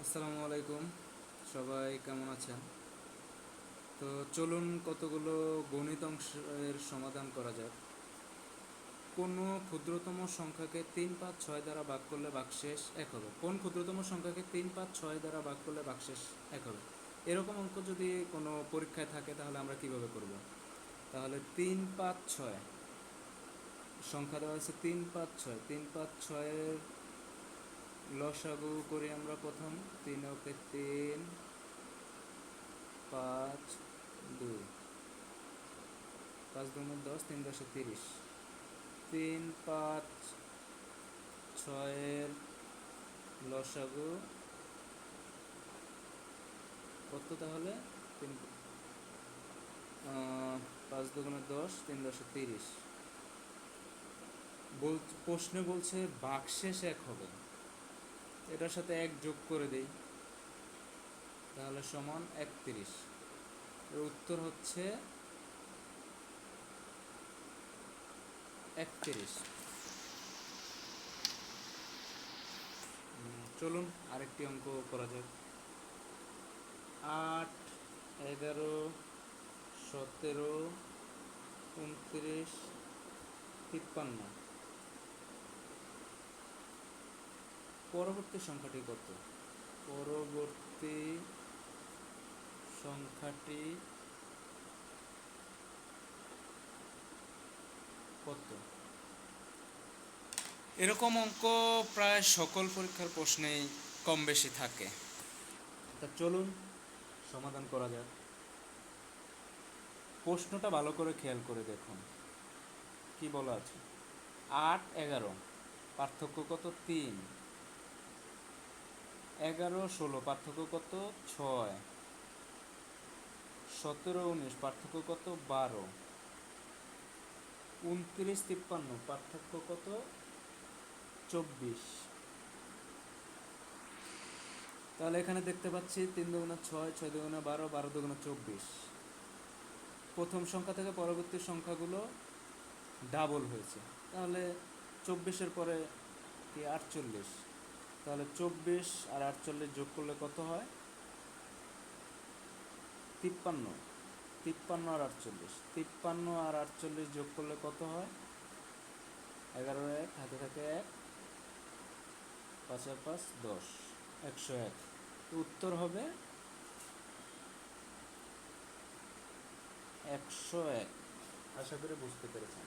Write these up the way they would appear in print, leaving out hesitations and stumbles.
আসসালামু আলাইকুম, সবাই কেমন আছেন? তো চলুন কতগুলো গণিত অংশের সমাধান করা যাক। কোনো ক্ষুদ্রতম সংখ্যাকে 3, 5, 6 দ্বারা ভাগ করলে ভাগশেষ 1 হবে। কোন ক্ষুদ্রতম সংখ্যাকে 3, 5, 6 দ্বারা ভাগ করলে ভাগশেষ 1 হবে? এরকম অঙ্ক যদি কোনো পরীক্ষায় থাকে তাহলে আমরা কিভাবে করব? তাহলে 3, 5, 6 সংখ্যা দেওয়া আছে 3, 5, 6। 3, 5, 6-এর লসাগু করি আমরা প্রথম। 3 × 3 = 5, 2, 5×2 = 10, 3×10 = 30। 3, 5, 6-এর লসাগু কত তাহলে? তিন 5×2 = 10, 3×10 = 30। প্রশ্নে বলছে ভাগশেষ 1 হবে, এটার সাথে 1 যোগ করে দেই, তাহলে সমান 31। এর উত্তর হচ্ছে 31। চলুন আরেকটি অঙ্ক করা যাক। 8, 11, 17, 29, 53। পরবর্তী সংখ্যাটি কত? পরবর্তী সংখ্যাটি কত? এরকম অঙ্ক প্রায় সকল পরীক্ষার প্রশ্নেই কম বেশি থাকে। তা চলুন সমাধান করা যাক। প্রশ্নটা ভালো করে খেয়াল করে দেখুন কি বলা আছে। 8, 11 পার্থক্য কত? 3। 11, 16 পার্থক্য কত? 6। 17, 19 পার্থক্য কত? 12। 29, 53 পার্থক্য কত? 24। তাহলে এখানে দেখতে পাচ্ছি 3×6, 6×12, 12×24। প্রথম সংখ্যা থেকে পরবর্তী সংখ্যাগুলো ডাবল হয়েছে, তাহলে 24-এর পরে কি 48? তাহলে 24 আর 48 যোগ করলে কত হয়? 53। 53 আর 48, 53 আর 48 যোগ করলে কত হয়? 11 1 হাতে থাকে 1, 5 আর 5 10, 101। উত্তর হবে 101। আশা করি বুঝতে পেরেছেন।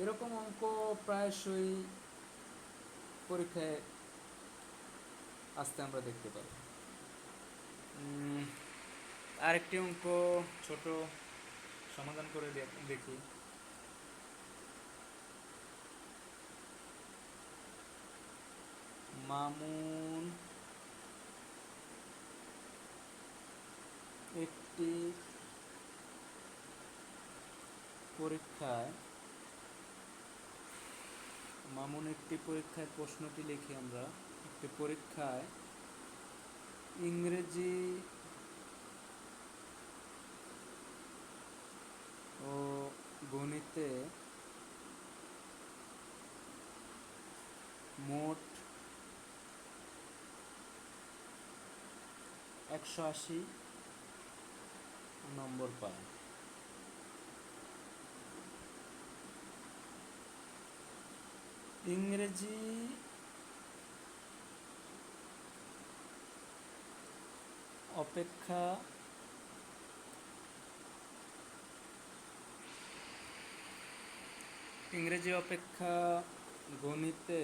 এরকম অঙ্ক প্রায়শই পরীক্ষায় আসতে আমরা দেখতে পাই। আরেকটি অঙ্ক ছোট সমাধান করে দেখি। মামুন একটি পরীক্ষায় প্রশ্নটি লিখি আমরা। একটি পরীক্ষায় ইংরেজি ও গণিতে মোট 180 নম্বর পায়। ইংরেজি অপেক্ষা গণিতে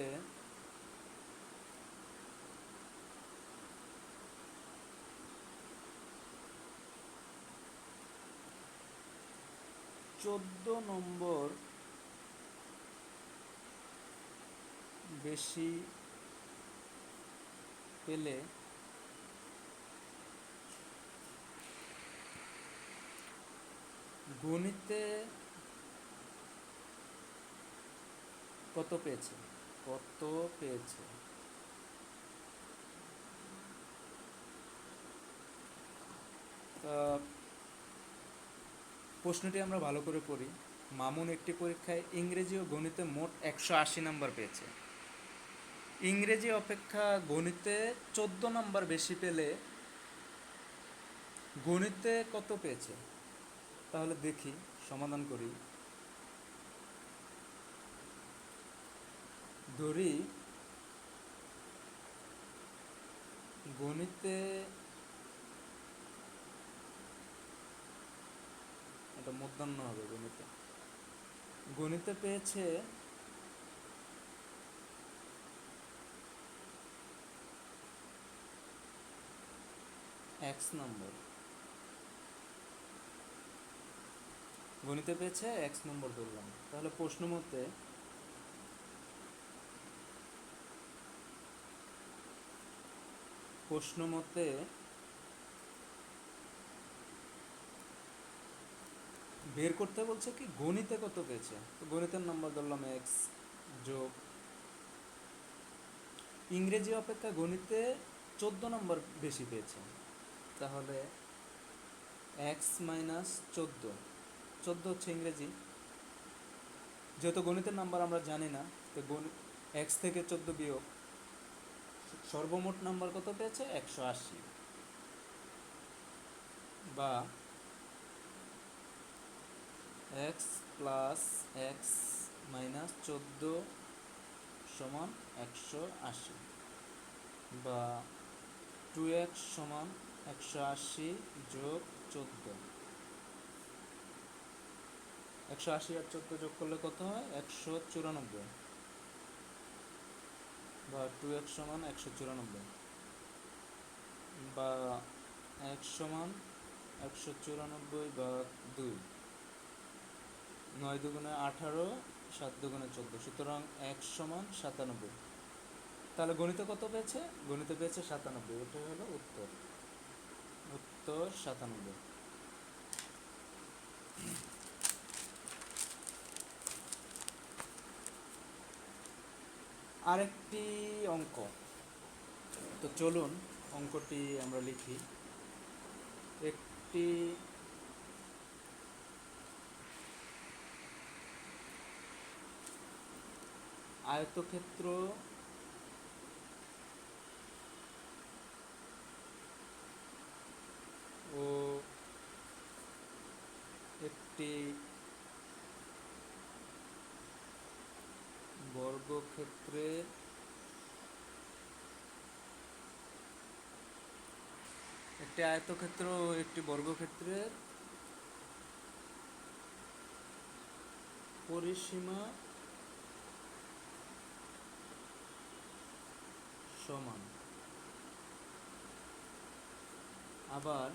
14 নম্বর বেশি পেলে গণিতে কত পেয়েছে? প্রশ্নটি আমরা ভালো করে পড়ি। মামুন একটি পরীক্ষায় ইংরেজি ও গণিতে মোট 180 নাম্বার পেয়েছে। ইংরেজি অপেক্ষা গণিতে 14 নাম্বার বেশি পেলে গণিতে কত পেয়েছে? তাহলে দেখি, সমাধান করি। ধরি গণিতে, এটা মধ্যাহ্ন হবে, গণিতে গণিতে পেয়েছে x নম্বর। গণিতে পেয়েছে x নম্বর ধরলাম। তাহলে প্রশ্ন মতে বের করতে বলছে কি গণিতে কত পেয়েছে। তো গণিতের নাম্বার ধরলাম x, যোগ ইংরেজি অপেক্ষা গণিতে 14 নম্বর বেশি পেয়েছে, তাহলে x মাইনাস 14 হচ্ছে ইংরেজি। যেহেতু গণিতের নাম্বার আমরা জানি না, তো x থেকে 14 বিয়োগ, সর্বমোট নাম্বার কত পেয়েছে? 180, বা x প্লাস x মাইনাস 14 সমান 180, বা 2x সমান 180 যোগ 14। 180 আর 14 যোগ করলে কত হয়? 194, বা 2x সমান 194, বা x সমান 194 বা 2, 9 দুগুণে 18, 7 দুগুণে 14, সুতরাং x সমান 97। তাহলে গণিতে কত পেয়েছে? গণিতে পেয়েছে 97। এটাই হলো উত্তর। উত্তর 97। আরেকটি অঙ্ক, তো চলুন অঙ্কটি আমরা লিখি। একটি আয়তক্ষেত্র ও একটি বর্গক্ষেত্রের একটি আয়তক্ষেত্র ও একটি বর্গক্ষেত্রের পরিসীমা সমান। আবার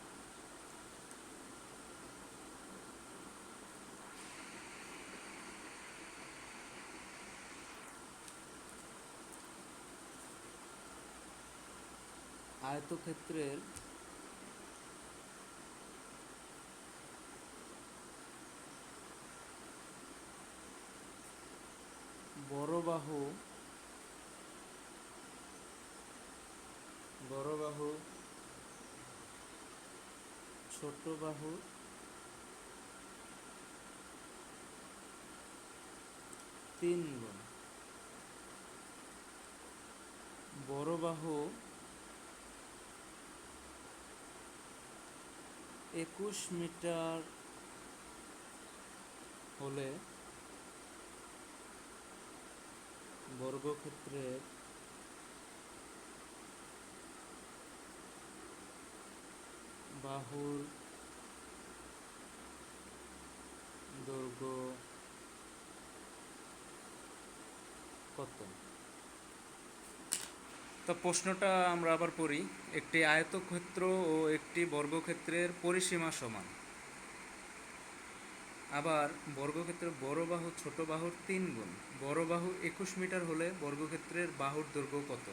আয়তক্ষেত্রের বড় বাহু ছোট বাহু 3 গুণ, বড় বাহু 21 মিটার হলে বর্গক্ষেত্রের বাহুর দৈর্ঘ্য কত? তো প্রশ্নটা আমরা আবার পড়ি। একটি আয়তক্ষেত্র ও একটি বর্গক্ষেত্রের পরিসীমা সমান। আবার বর্গক্ষেত্রের বড় বাহু ছোট বাহুর 3 গুণ, বড় বাহু 21 মিটার হলে বর্গক্ষেত্রের বাহুর দৈর্ঘ্য কত?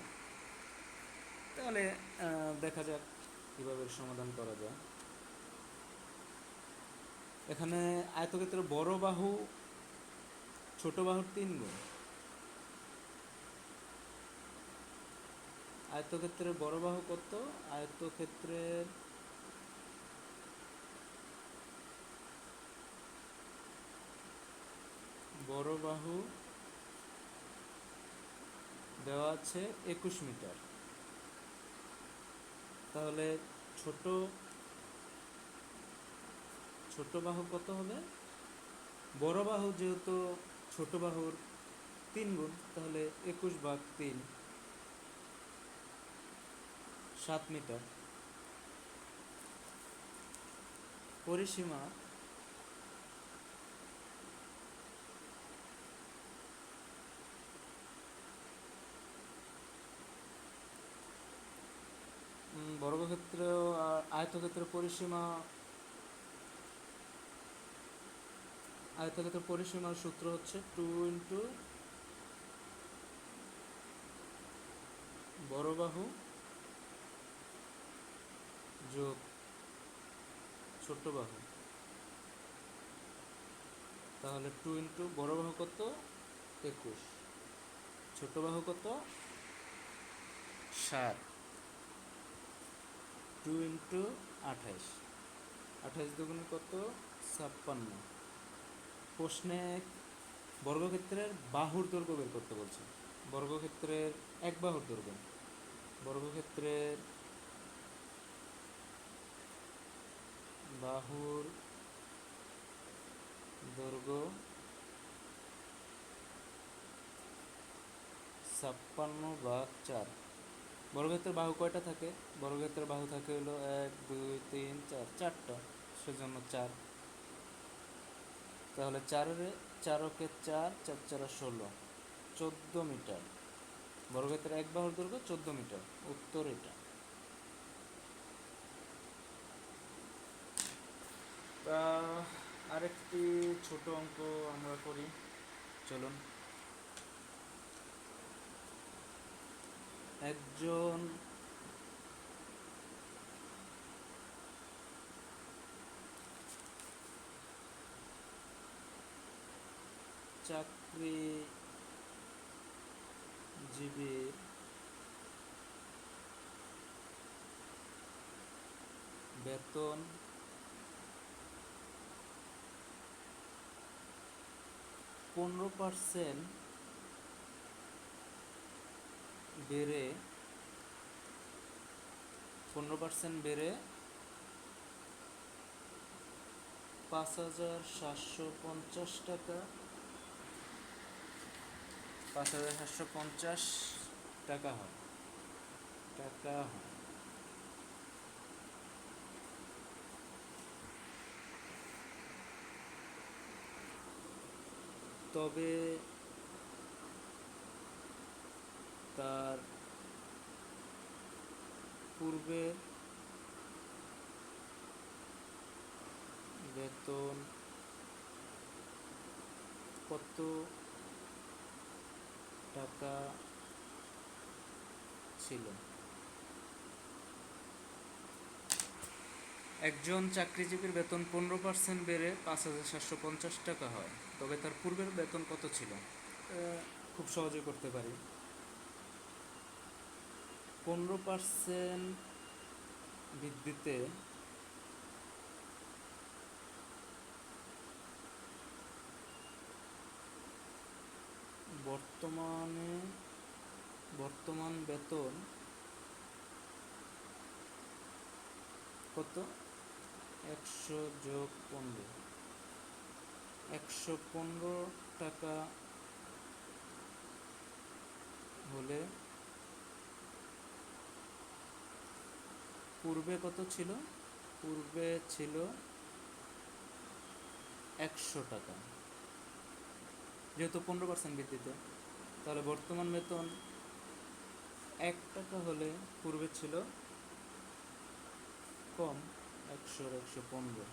তাহলে দেখা যাক কীভাবে সমাধান করা যায়। এখানে আয়তক্ষেত্রের বড় বাহু ছোট বাহুর 3 গুণ। আয়তক্ষেত্রের বড় বাহু কত? আয়তক্ষেত্রের বড় বাহু দেওয়া আছে 21 মিটার। তাহলে ছোট ছোট বাহু কত হবে? বড় বাহু যেহেতু ছোট বাহুর 3 গুণ, তাহলে 21/3, 7 মিটার। পরিসীমা বর্গক্ষেত্র আর আয়তক্ষেত্রের পরিসীমার সূত্র হচ্ছে 2 বড় বাহু যোগ ছোট বাহু। তাহলে 2 বড় বাহু কত? 21, ছোট বাহু কত? 7, 2 × 28, 28 দুগুণে কত? 56। প্রশ্নে বর্গক্ষেত্রের বাহুর দৈর্ঘ্য বের করতে বলছে। বর্গক্ষেত্রের এক বাহুর দৈর্ঘ্য, বর্গক্ষেত্রের বাহুর দৈর্ঘ্য 56/4। বর্গক্ষেত্রের বাহু কয়টা থাকে? বর্গক্ষেত্রের বাহু থাকে হলো 1, 2, 3, 4, 4টা, সেজন্য 4। তাহলে 4 কে 4, 4 4 16, 14 মিটার। বর্গক্ষেত্রের এক বাহুর দৈর্ঘ্য 14 মিটার। উত্তর এটা। আরেকটি ছোট অঙ্ক আমরা করি, চলুন। একজন চাকরিজীবীর বেতন 15% বেড়ে 5,750 টাকা 5,750 টাকা হয়। তবে তার পূর্বের বেতন কত টাকা ছিল? একজন চাকরিজীবীর বেতন 15% বেড়ে 5,750 টাকা হয়, তবে তার পূর্বের বেতন কত ছিল? খুব সহজে করতে পারি। 15% বৃদ্ধিতে বর্তমান বেতন কত? 100 যোগ 15, 115 টাকা হলে পূর্বে কত ছিল? পূর্বে ছিল 100 টাকা, যেহেতু 15% বৃদ্ধিতে। তাহলে বর্তমান বেতন 1 টাকা হলে পূর্বে ছিল কম, 100 115।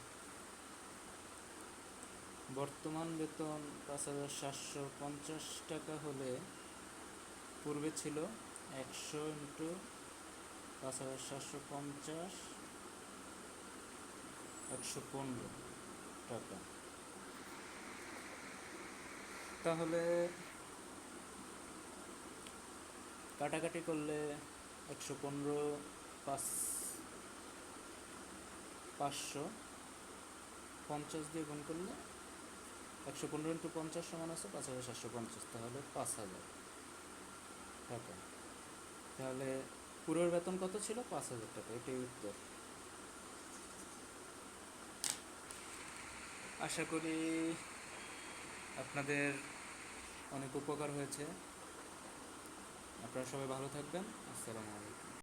বর্তমান বেতন 5,750 টাকা হলে পূর্বে ছিল 100 × 5,750, 115 টাকা। তাহলে কাটাকাটি করলে 115, 500, 50 দিয়ে গুণ করলে 115 × 50 সমান আছে 5,750, তাহলে 5,000। টাকা। তাহলে পুরোর বেতন কত ছিল? 5,000 টাকা, এটাই উত্তর। আশা করি আপনাদের অনেক উপকার হয়েছে। আপনারা সবাই ভালো থাকবেন। আসসালামু আলাইকুম।